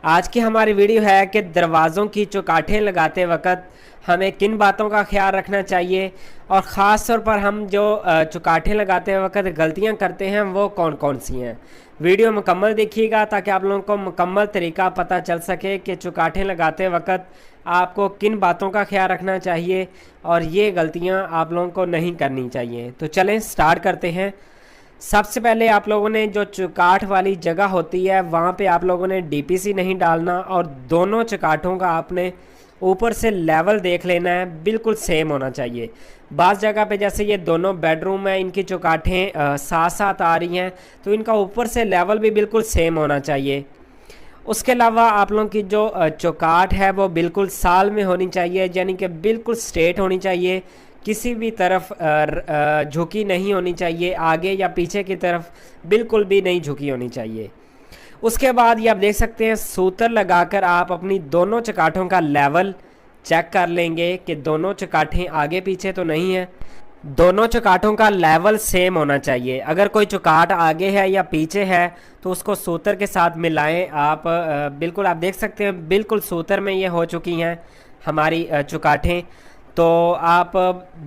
آج کی ہماری ویڈیو ہے کہ دروازوں کی چوکاٹیں لگاتے وقت ہمیں کن باتوں کا خیال رکھنا چاہیے، اور خاص طور پر ہم جو چوکاٹیں لگاتے وقت غلطیاں کرتے ہیں وہ کون کون سی ہیں۔ ویڈیو مکمل دیکھیے گا تاکہ آپ لوگوں کو مکمل طریقہ پتہ چل سکے کہ چوکاٹیں لگاتے وقت آپ کو کن باتوں کا خیال رکھنا چاہیے اور یہ غلطیاں آپ لوگوں کو نہیں کرنی چاہیے۔ تو چلیں سٹارٹ کرتے ہیں۔ سب سے پہلے آپ لوگوں نے جو چوکاٹ والی جگہ ہوتی ہے وہاں پہ آپ لوگوں نے ڈی پی سی نہیں ڈالنا، اور دونوں چوکاٹوں کا آپ نے اوپر سے لیول دیکھ لینا ہے، بالکل سیم ہونا چاہیے۔ بعض جگہ پہ جیسے یہ دونوں بیڈ روم ہیں، ان کی چوکاٹیں ساتھ ساتھ آ رہی ہیں تو ان کا اوپر سے لیول بھی بالکل سیم ہونا چاہیے۔ اس کے علاوہ آپ لوگوں کی جو چوکاٹ ہے وہ بالکل سال میں ہونی چاہیے، یعنی کہ بالکل سٹریٹ ہونی چاہیے، کسی بھی طرف جھکی نہیں ہونی چاہیے، آگے یا پیچھے کی طرف بالکل بھی نہیں جھکی ہونی چاہیے۔ اس کے بعد یہ آپ دیکھ سکتے ہیں سوتر لگا کر آپ اپنی دونوں چوکاٹوں کا لیول چیک کر لیں گے کہ دونوں چوکاٹیں آگے پیچھے تو نہیں ہیں۔ دونوں چوکاٹوں کا لیول سیم ہونا چاہیے۔ اگر کوئی چوکاٹ آگے ہے یا پیچھے ہے تو اس کو سوتر کے ساتھ ملائیں آپ، بالکل آپ دیکھ سکتے ہیں بالکل سوتر میں یہ ہو چکی ہیں ہماری چوکاٹیں۔ تو آپ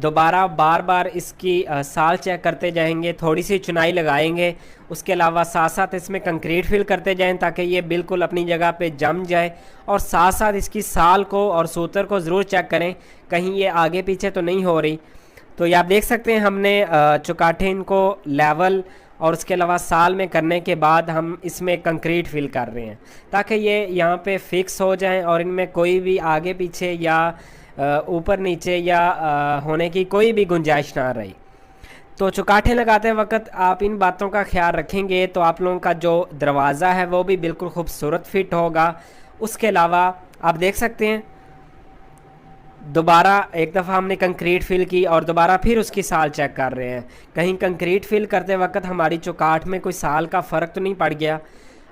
دوبارہ بار بار اس کی سال چیک کرتے جائیں گے، تھوڑی سی چنائی لگائیں گے، اس کے علاوہ ساتھ ساتھ اس میں کنکریٹ فل کرتے جائیں تاکہ یہ بالکل اپنی جگہ پہ جم جائے، اور ساتھ ساتھ اس کی سال کو اور سوتر کو ضرور چیک کریں کہیں یہ آگے پیچھے تو نہیں ہو رہی۔ تو یہ آپ دیکھ سکتے ہیں ہم نے چوکاٹیں ان کو لیول اور اس کے علاوہ سال میں کرنے کے بعد ہم اس میں کنکریٹ فل کر رہے ہیں تاکہ یہ یہاں پہ فکس ہو جائیں اور ان میں کوئی بھی آگے پیچھے یا اوپر نیچے یا ہونے کی کوئی بھی گنجائش نہ رہی۔ تو چوکاٹیں لگاتے وقت آپ ان باتوں کا خیال رکھیں گے تو آپ لوگوں کا جو دروازہ ہے وہ بھی بالکل خوبصورت فٹ ہوگا۔ اس کے علاوہ آپ دیکھ سکتے ہیں دوبارہ ایک دفعہ ہم نے کنکریٹ فل کی اور دوبارہ پھر اس کی سال چیک کر رہے ہیں، کہیں کنکریٹ فل کرتے وقت ہماری چوکاٹ میں کوئی سال کا فرق تو نہیں پڑ گیا۔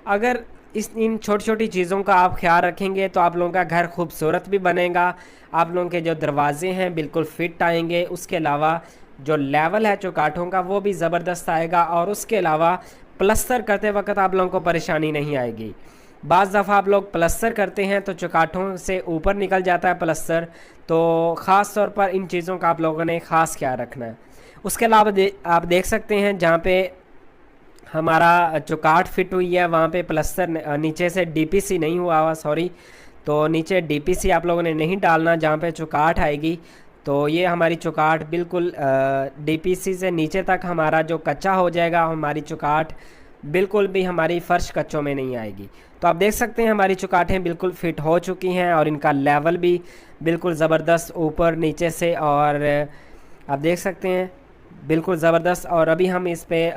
اگر ان چھوٹی چھوٹی چیزوں کا آپ خیال رکھیں گے تو آپ لوگوں کا گھر خوبصورت بھی بنے گا، آپ لوگوں کے جو دروازے ہیں بالکل فٹ آئیں گے، اس کے علاوہ جو لیول ہے چوکاٹوں کا وہ بھی زبردست آئے گا، اور اس کے علاوہ پلستر کرتے وقت آپ لوگوں کو پریشانی نہیں آئے گی۔ بعض دفعہ آپ لوگ پلستر کرتے ہیں تو چوکاٹوں سے اوپر نکل جاتا ہے پلستر، تو خاص طور پر ان چیزوں کا آپ لوگوں نے خاص خیال رکھنا ہے۔ اس کے علاوہ آپ دیکھ سکتے ہیں جہاں پہ ہمارا چوکاٹ فٹ ہوئی ہے وہاں پہ پلستر نیچے سے ڈی پی سی نہیں ہوا سوری، تو نیچے ڈی پی سی آپ لوگوں نے نہیں ڈالنا جہاں پہ چوکاٹ آئے گی۔ تو یہ ہماری چوکاٹ بالکل ڈی پی سی سے نیچے تک ہمارا جو کچا ہو جائے گا، ہماری چوکاٹ بالکل بھی ہماری فرش کچوں میں نہیں آئے گی۔ تو آپ دیکھ سکتے ہیں ہماری چوکاٹیں بالکل فٹ ہو چکی ہیں اور ان کا لیول بھی بالکل زبردست اوپر نیچے سے، اور آپ دیکھ سکتے ہیں بالکل زبردست۔ اور ابھی ہم اس پہ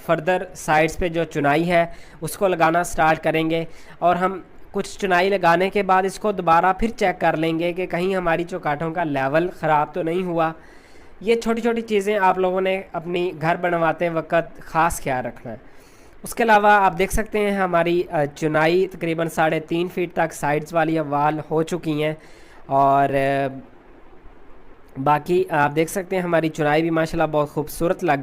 فردر سائڈز پہ جو چنائی ہے اس کو لگانا سٹارٹ کریں گے، اور ہم کچھ چنائی لگانے کے بعد اس کو دوبارہ پھر چیک کر لیں گے کہ کہیں ہماری چوکاٹوں کا لیول خراب تو نہیں ہوا۔ یہ چھوٹی چھوٹی چیزیں آپ لوگوں نے اپنی گھر بنواتے وقت خاص خیال رکھنا ہے۔ اس کے علاوہ آپ دیکھ سکتے ہیں ہماری چنائی تقریباً 3.5 فٹ تک سائڈز والی وال ہو چکی ہیں، اور باقی آپ دیکھ سکتے ہیں ہماری چنائی بھی ماشاءاللہ بہت خوبصورت لگ